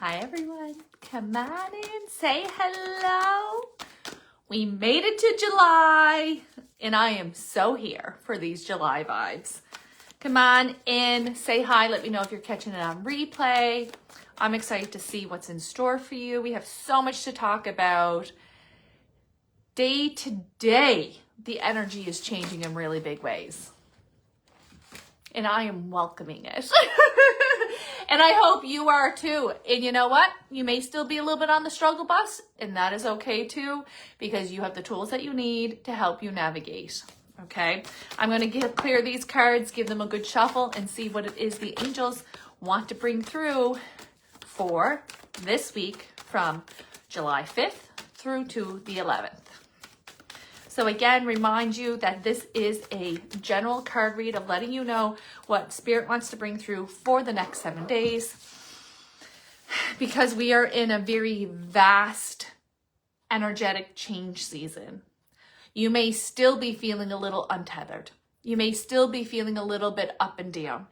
Hi everyone, come on in, say hello. We made it to July and I am so here for these July vibes. Come on in, say hi, let me know if you're catching it on replay. I'm excited to see what's in store for you. We have so much to talk about. Day to day, the energy is changing in really big ways. And I am welcoming it. And I hope you are too. And you know what? You may still be a little bit on the struggle bus, and that is okay too, because you have the tools that you need to help you navigate. Okay? I'm going to clear these cards, give them a good shuffle, and see what it is the angels want to bring through for this week from July 5th through to the 11th. So again, remind you that this is a general card read of letting you know what Spirit wants to bring through for the next 7 days, because we are in a very vast energetic change season. You may still be feeling a little untethered. You may still be feeling a little bit up and down.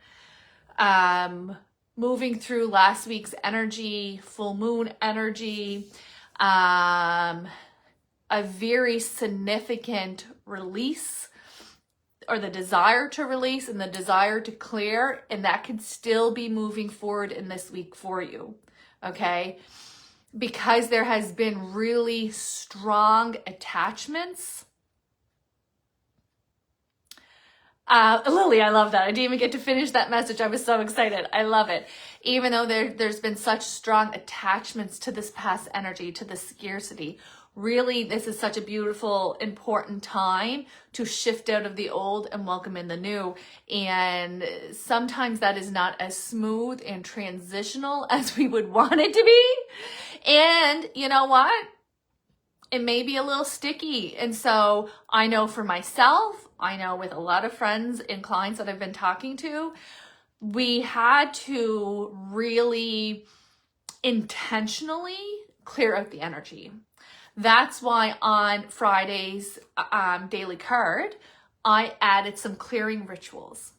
Moving through last week's energy, full moon energy, a very significant release, or the desire to release and the desire to clear, and that could still be moving forward in this week for you, okay? Because there has been really strong attachments. Lily, I love that. I didn't even get to finish that message. I was so excited. I love it. Even though there's been such strong attachments to this past energy, to the scarcity, really, this is such a beautiful, important time to shift out of the old and welcome in the new. And sometimes that is not as smooth and transitional as we would want it to be. And you know what? It may be a little sticky. And so I know for myself, I know with a lot of friends and clients that I've been talking to, we had to really intentionally clear out the energy. That's why on Friday's daily card, I added some clearing rituals.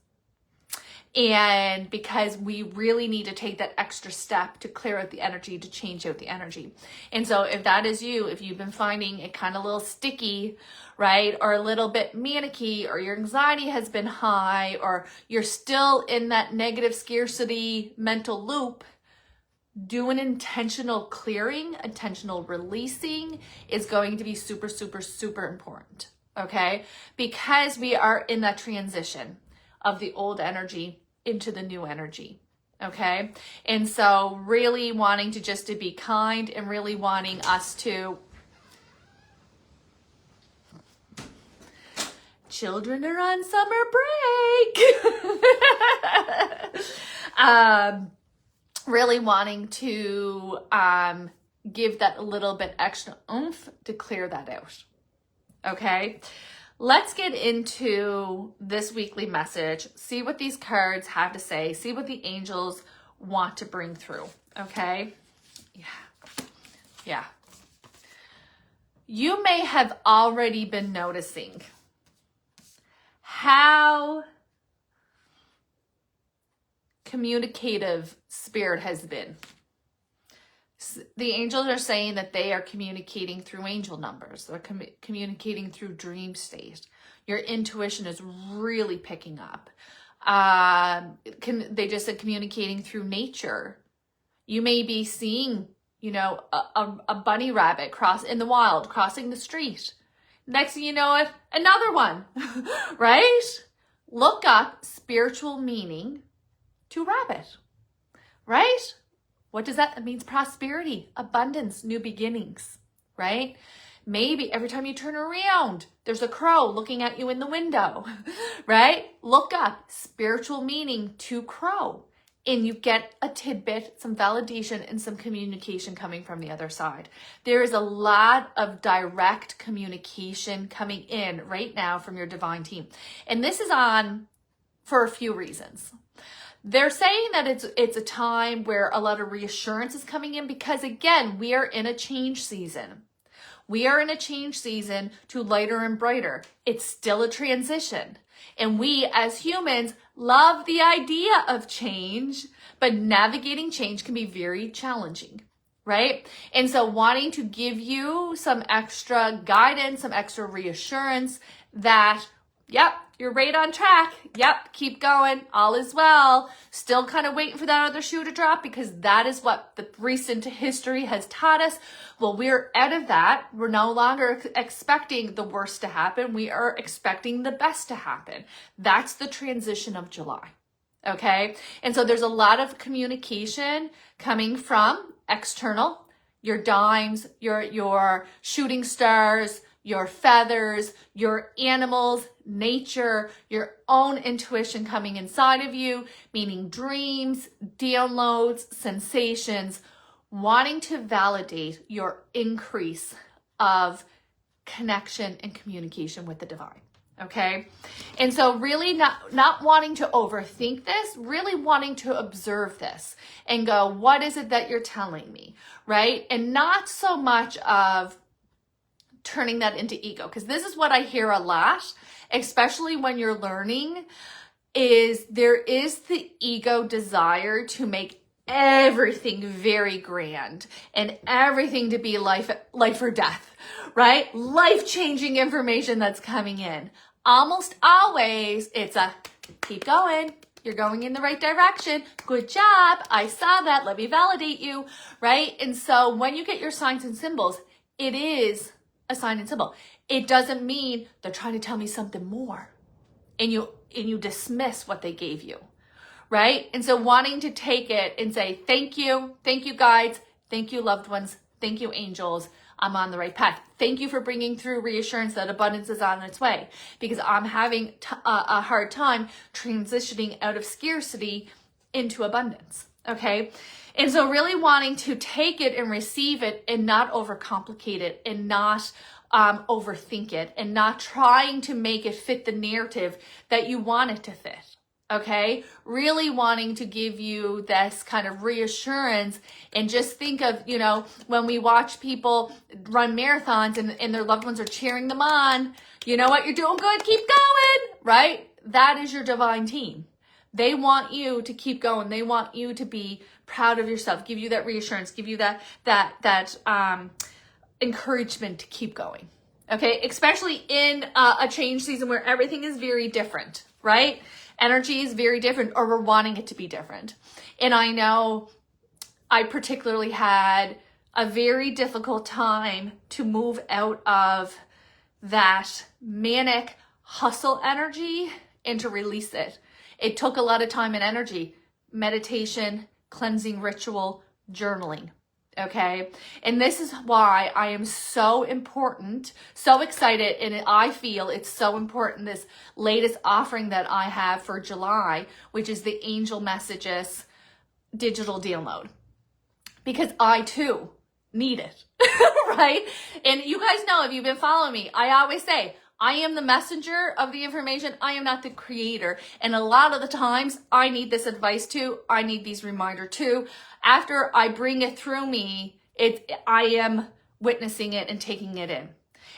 And because we really need to take that extra step to clear out the energy, to change out the energy. And so if that is you, if you've been finding it kind of a little sticky, right, or a little bit manicky, or your anxiety has been high, or you're still in that negative scarcity mental loop, do an intentional clearing, intentional releasing is going to be super, super, super important, okay? Because we are in that transition of the old energy into the new energy, okay? And so really wanting to just to be kind and really wanting us to, children are on summer break. Really wanting to give that a little bit extra oomph to clear that out, okay? Let's get into this weekly message, see what these cards have to say, see what the angels want to bring through, okay? Yeah. You may have already been noticing how communicative Spirit has been. The angels are saying that they are communicating through angel numbers. They're communicating through dream state. Your intuition is really picking up. They just said communicating through nature. You may be seeing, you know, a bunny rabbit in the wild, crossing the street. Next thing you know it, another one, right? Look up spiritual meaning to rabbit, right? What does that? It means prosperity, abundance, new beginnings, right? Maybe every time you turn around, there's a crow looking at you in the window, right? Look up spiritual meaning to crow, and you get a tidbit, some validation, and some communication coming from the other side. There is a lot of direct communication coming in right now from your divine team. And this is on for a few reasons. They're saying that it's a time where a lot of reassurance is coming in because, again, we are in a change season. We are in a change season to lighter and brighter. It's still a transition. And we as humans love the idea of change, but navigating change can be very challenging, right? And so wanting to give you some extra guidance, some extra reassurance that, yep, you're right on track. Yep, keep going. All is well. Still kind of waiting for that other shoe to drop, because that is what the recent history has taught us. Well, we're out of that. We're no longer expecting the worst to happen. We are expecting the best to happen. That's the transition of July. Okay. And so there's a lot of communication coming from external, your dimes, your shooting stars, your feathers, your animals, nature, your own intuition coming inside of you, meaning dreams, downloads, sensations, wanting to validate your increase of connection and communication with the divine. Okay. And so really not wanting to overthink this, really wanting to observe this and go, what is it that you're telling me? Right. And not so much of turning that into ego, because this is what I hear a lot, especially when you're learning, is there is the ego desire to make everything very grand and everything to be life or death, right? Life-changing information that's coming in. Almost always it's a keep going. You're going in the right direction. Good job. I saw that. Let me validate you, right? And so when you get your signs and symbols, it is a sign and symbol. It doesn't mean they're trying to tell me something more, and you dismiss what they gave you, right? And so wanting to take it and say, thank you guides, thank you loved ones, thank you angels, I'm on the right path. Thank you for bringing through reassurance that abundance is on its way, because I'm having a hard time transitioning out of scarcity into abundance, okay? And so really wanting to take it and receive it and not overcomplicate it and not overthink it and not trying to make it fit the narrative that you want it to fit, okay? Really wanting to give you this kind of reassurance, and just think of, when we watch people run marathons and their loved ones are cheering them on, you know what, you're doing good, keep going, right? That is your divine team. They want you to keep going. They want you to be proud of yourself, give you that reassurance, give you that encouragement to keep going. Okay, especially in a change season where everything is very different, right? Energy is very different, or we're wanting it to be different. And I know I particularly had a very difficult time to move out of that manic hustle energy and to release it. It took a lot of time and energy, meditation, cleansing ritual, journaling, okay? And this is why I am so excited, and I feel it's so important, this latest offering that I have for July, which is the Angel Messages digital download, because I too need it, right? And you guys know, if you've been following me, I always say, I am the messenger of the information. I am not the creator. And a lot of the times I need this advice too. I need these reminders too. After I bring it through me, I am witnessing it and taking it in.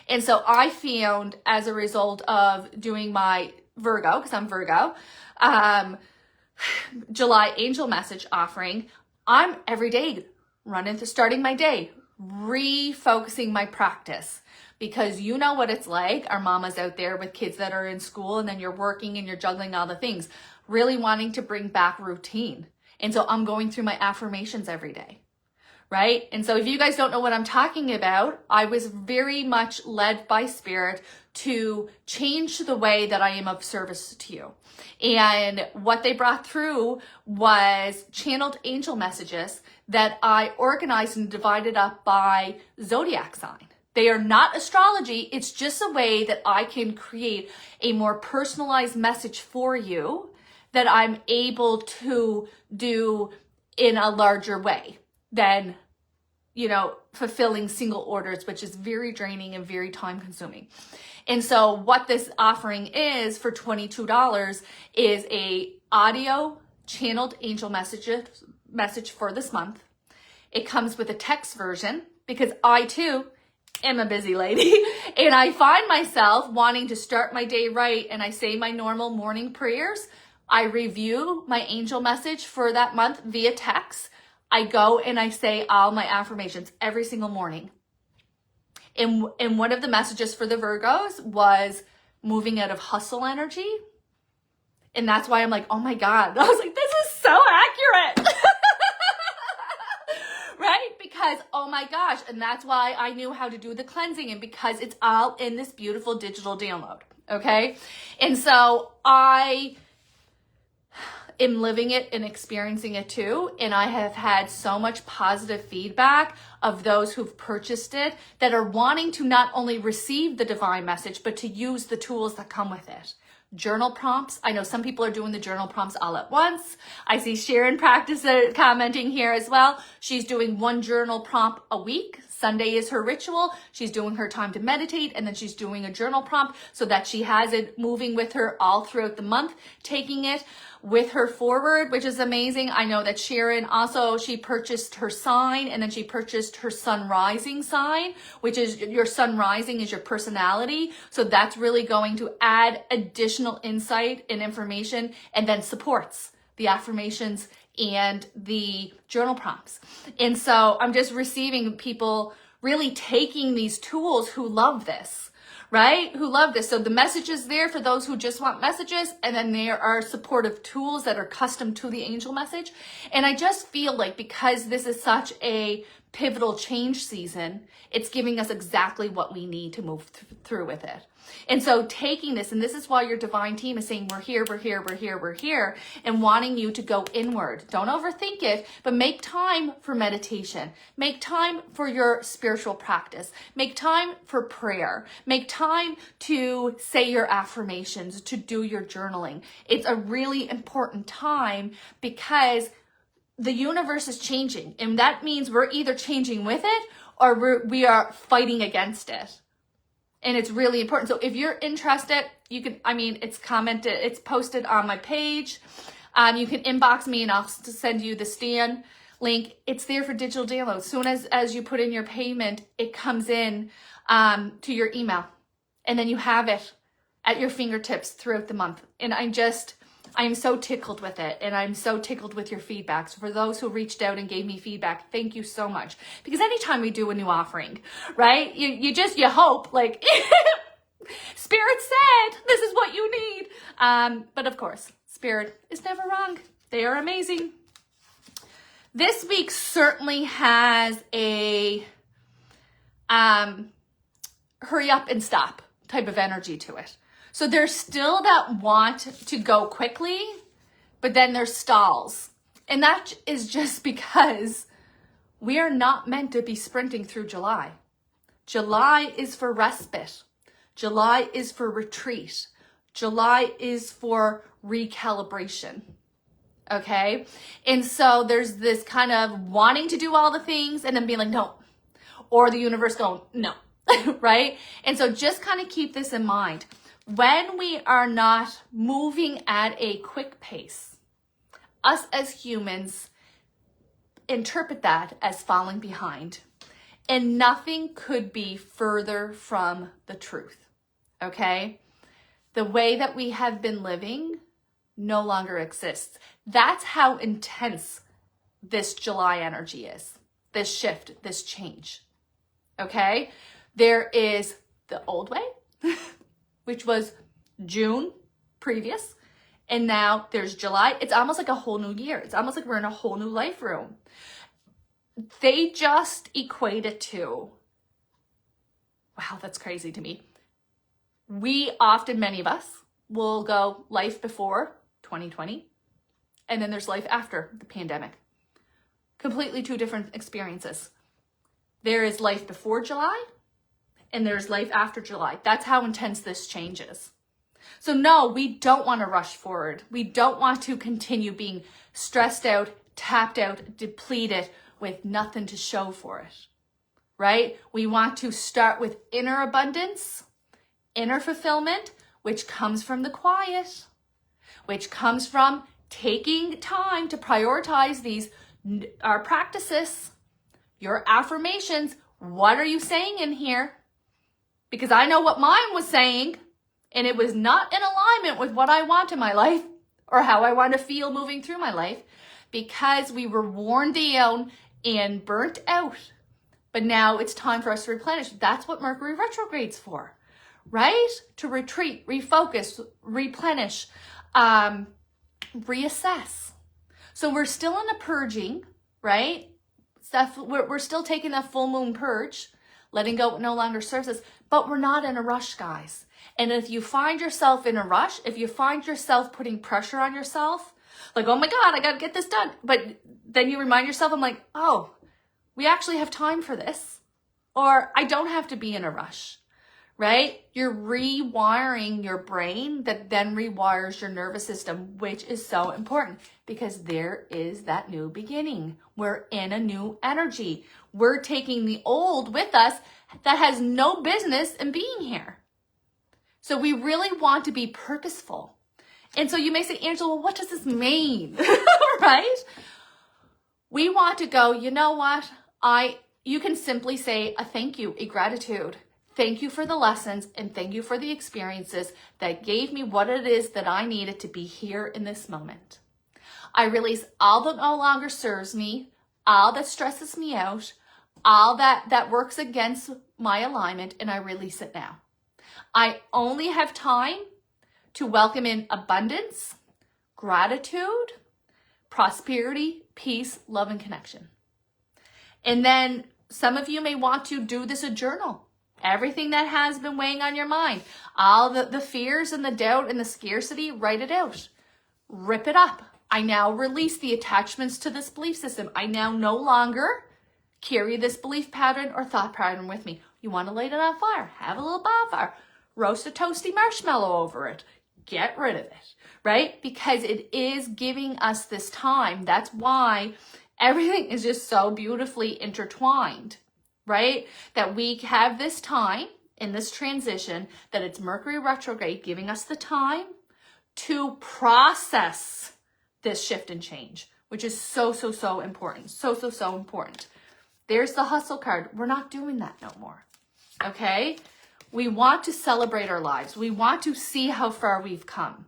And so I found, as a result of doing my Virgo, because I'm Virgo, July angel message offering, I'm every day starting my day, refocusing my practice. Because you know what it's like. Our mamas out there with kids that are in school, and then you're working and you're juggling all the things, really wanting to bring back routine. And so I'm going through my affirmations every day, right? And so if you guys don't know what I'm talking about, I was very much led by spirit to change the way that I am of service to you. And what they brought through was channeled angel messages that I organized and divided up by zodiac sign. They are not astrology. It's just a way that I can create a more personalized message for you that I'm able to do in a larger way than, fulfilling single orders, which is very draining and very time consuming. And so what this offering is for $22 is a audio channeled angel message for this month. It comes with a text version, because I too am a busy lady and I find myself wanting to start my day right, and I say my normal morning prayers. I review my angel message for that month via text. I go and I say all my affirmations every single morning. And one of the messages for the Virgos was moving out of hustle energy. And that's why I'm like, oh my God. I was like, this is so accurate. Right? Because, oh my gosh. And that's why I knew how to do the cleansing, and because it's all in this beautiful digital download. Okay? And so I am living it and experiencing it too. And I have had so much positive feedback of those who've purchased it that are wanting to not only receive the divine message, but to use the tools that come with it. Journal prompts. I know some people are doing the journal prompts all at once. I see Sharon commenting here as well. She's doing one journal prompt a week. Sunday is her ritual. She's doing her time to meditate, and then she's doing a journal prompt so that she has it moving with her all throughout the month, taking it with her forward, which is amazing. I know that Sharon also, she purchased her sign, and then she purchased her sun rising sign, which is your sun rising is your personality. So that's really going to add additional insight and information, and then supports the affirmations and the journal prompts. And so I'm just receiving people really taking these tools who love this, right? Who love this. So the message is there for those who just want messages, and then there are supportive tools that are custom to the angel message. And I just feel like because this is such a pivotal change season, it's giving us exactly what we need to move through with it. And so taking this, and this is why your divine team is saying, we're here, we're here, we're here, we're here, and wanting you to go inward. Don't overthink it, but make time for meditation. Make time for your spiritual practice. Make time for prayer. Make time to say your affirmations, to do your journaling. It's a really important time because the universe is changing, and that means we're either changing with it or we are fighting against it. And it's really important. So if you're interested, you can, it's commented, it's posted on my page. You can inbox me and I'll send you the Stan link. It's there for digital download. As soon as you put in your payment, it comes in to your email, and then you have it at your fingertips throughout the month. And I'm so tickled with it, and I'm so tickled with your feedback. So for those who reached out and gave me feedback, thank you so much. Because anytime we do a new offering, right, you hope, like, Spirit said, this is what you need. But of course, Spirit is never wrong. They are amazing. This week certainly has a hurry up and stop type of energy to it. So there's still that want to go quickly, but then there's stalls. And that is just because we are not meant to be sprinting through July. July is for respite. July is for retreat. July is for recalibration. Okay? And so there's this kind of wanting to do all the things and then being like, no. Or the universe going, no. Right? And so just kind of keep this in mind. When we are not moving at a quick pace, us as humans interpret that as falling behind. And nothing could be further from the truth, okay? The way that we have been living no longer exists. That's how intense this July energy is, this shift, this change, okay? There is the old way, which was June previous, and now there's July. It's almost like a whole new year. It's almost like we're in a whole new life room. They just equate it to, wow, that's crazy to me. We often, many of us, will go life before 2020, and then there's life after the pandemic. Completely two different experiences. There is life before July, and there's life after July. That's how intense this change is. So no, we don't want to rush forward. We don't want to continue being stressed out, tapped out, depleted with nothing to show for it, right? We want to start with inner abundance, inner fulfillment, which comes from the quiet, which comes from taking time to prioritize these, our practices, your affirmations. What are you saying in here? because I know what mine was saying, and it was not in alignment with what I want in my life or how I want to feel moving through my life, because we were worn down and burnt out. But now it's time for us to replenish. That's what Mercury retrograde's for, right? To retreat, refocus, replenish, reassess. So we're still in a purging, right? Stuff, we're still taking that full moon purge, letting go what no longer serves us, but we're not in a rush, guys. And if you find yourself in a rush, if you find yourself putting pressure on yourself, like, oh my God, I got to get this done. But then you remind yourself, I'm like, oh, we actually have time for this. Or I don't have to be in a rush, right? You're rewiring your brain that then rewires your nervous system, which is so important because there is that new beginning. We're in a new energy. We're taking the old with us that has no business in being here. So we really want to be purposeful. And so you may say, Angela, well, what does this mean? Right? We want to go, you know what? You can simply say a thank you, a gratitude. Thank you for the lessons and thank you for the experiences that gave me what it is that I needed to be here in this moment. I release all that no longer serves me, all that stresses me out, all that works against my alignment, and I release it now. I only have time to welcome in abundance, gratitude, prosperity, peace, love, and connection. And then some of you may want to do this a journal. Everything that has been weighing on your mind, all the fears and the doubt and the scarcity, write it out. Rip it up. I now release the attachments to this belief system. I now no longer carry this belief pattern or thought pattern with me. You want to light it on fire? Have a little bonfire. Roast a toasty marshmallow over it. Get rid of it, right? Because it is giving us this time. That's why everything is just so beautifully intertwined, right? That we have this time in this transition, that it's Mercury retrograde giving us the time to process this shift and change, which is so, so, so important. So, so, so important. There's the hustle card. We're not doing that no more, okay? We want to celebrate our lives. We want to see how far we've come.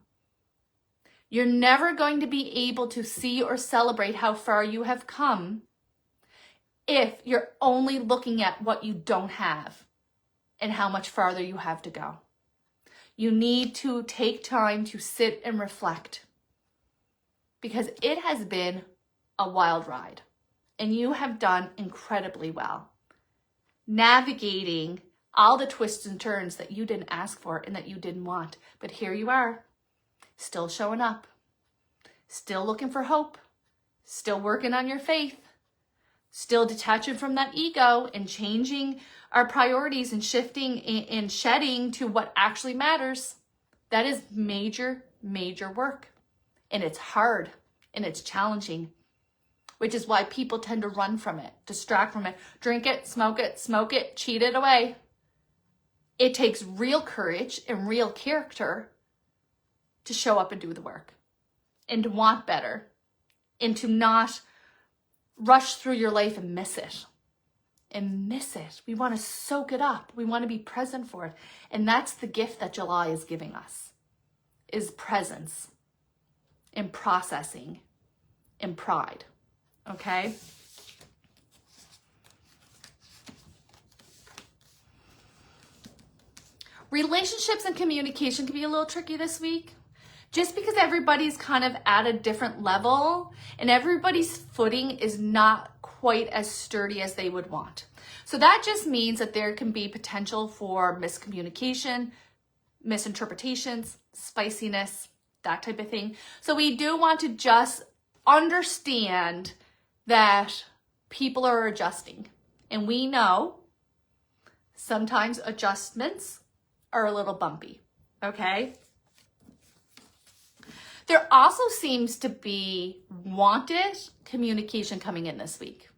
You're never going to be able to see or celebrate how far you have come if you're only looking at what you don't have and how much farther you have to go. You need to take time to sit and reflect, because it has been a wild ride and you have done incredibly well navigating all the twists and turns that you didn't ask for and that you didn't want. But here you are, still showing up, still looking for hope, still working on your faith, still detaching from that ego and changing our priorities and shifting and shedding to what actually matters. That is major, major work. And it's hard and it's challenging, which is why people tend to run from it, distract from it, drink it, smoke it, cheat it away. It takes real courage and real character to show up and do the work and to want better and to not rush through your life and miss it. We want to soak it up. We want to be present for it. And that's the gift that July is giving us, is presence and processing and pride. Okay? Relationships and communication can be a little tricky this week, just because everybody's kind of at a different level and everybody's footing is not quite as sturdy as they would want. So that just means that there can be potential for miscommunication, misinterpretations, spiciness, that type of thing. So we do want to just understand that people are adjusting. And we know sometimes adjustments are a little bumpy, okay? There also seems to be wanted communication coming in this week.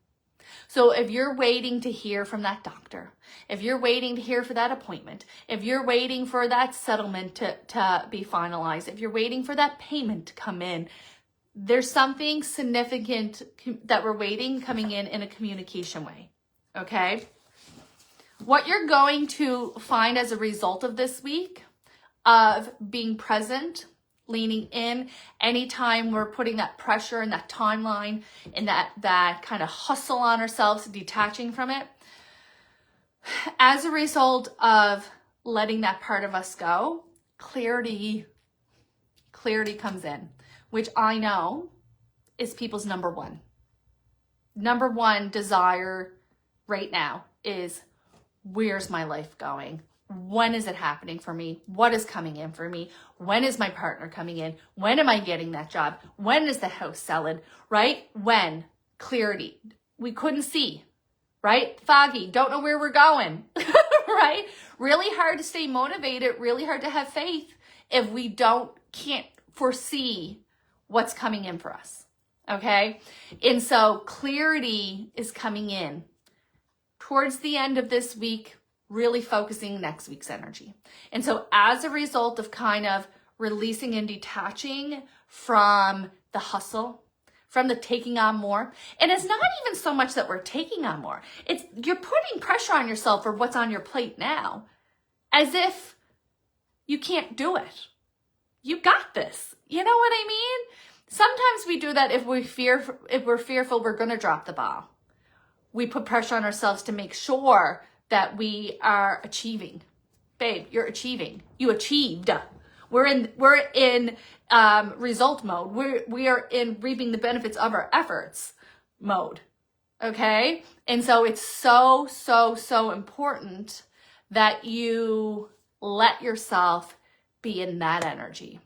So if you're waiting to hear from that doctor, if you're waiting to hear for that appointment, if you're waiting for that settlement to be finalized, if you're waiting for that payment to come in, there's something significant that we're waiting coming in a communication way, okay? What you're going to find as a result of this week of being present, leaning in, anytime we're putting that pressure and that timeline and that kind of hustle on ourselves, detaching from it, as a result of letting that part of us go, clarity comes in, which I know is people's number one desire right now is, where's my life going? When is it happening for me? What is coming in for me? When is my partner coming in? When am I getting that job? When is the house selling, right? When? Clarity. We couldn't see, right? Foggy, don't know where we're going, right? Really hard to stay motivated, really hard to have faith if we can't foresee what's coming in for us, okay? And so clarity is coming in towards the end of this week, really focusing next week's energy. And so as a result of kind of releasing and detaching from the hustle, from the taking on more, and it's not even so much that we're taking on more, it's you're putting pressure on yourself for what's on your plate now, as if you can't do it. You got this. You know what I mean? Sometimes we do that if we're fearful we're going to drop the ball. We put pressure on ourselves to make sure that we are achieving. Babe, you're achieving. You achieved. We're in result mode. We are in reaping the benefits of our efforts mode. Okay? And so it's so, so, so important that you let yourself be in that energy.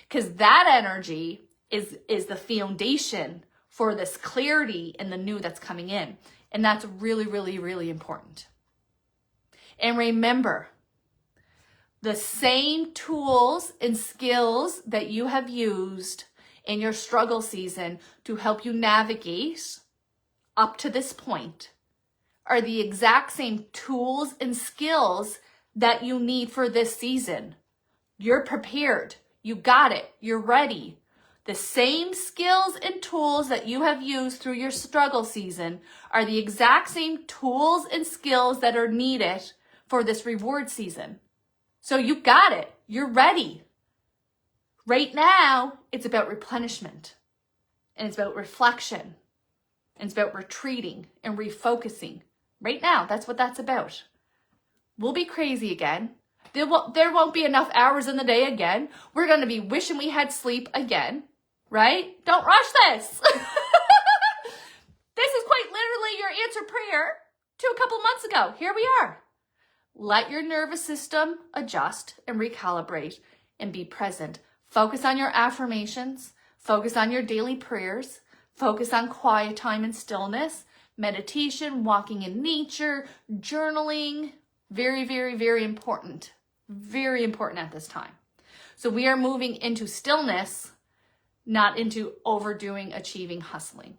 Because that energy is the foundation for this clarity and the new that's coming in. And that's really, really, really important. And remember, the same tools and skills that you have used in your struggle season to help you navigate up to this point are the exact same tools and skills that you need for this season. You're prepared. You got it. You're ready. The same skills and tools that you have used through your struggle season are the exact same tools and skills that are needed for this reward season. So you got it. You're ready. Right now, it's about replenishment. And it's about reflection. And it's about retreating and refocusing. Right now, that's what that's about. We'll be crazy again. There won't be enough hours in the day again. We're going to be wishing we had sleep again. Right? Don't rush this. This is quite literally your answer prayer to a couple months ago. Here we are. Let your nervous system adjust and recalibrate and be present. Focus on your affirmations. Focus on your daily prayers. Focus on quiet time and stillness, meditation, walking in nature, journaling. Very, very, very important. Very important at this time. So we are moving into stillness, not into overdoing, achieving, hustling.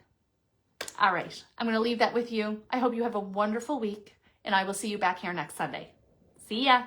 All right, I'm going to leave that with you. I hope you have a wonderful week, and I will see you back here next Sunday. See ya.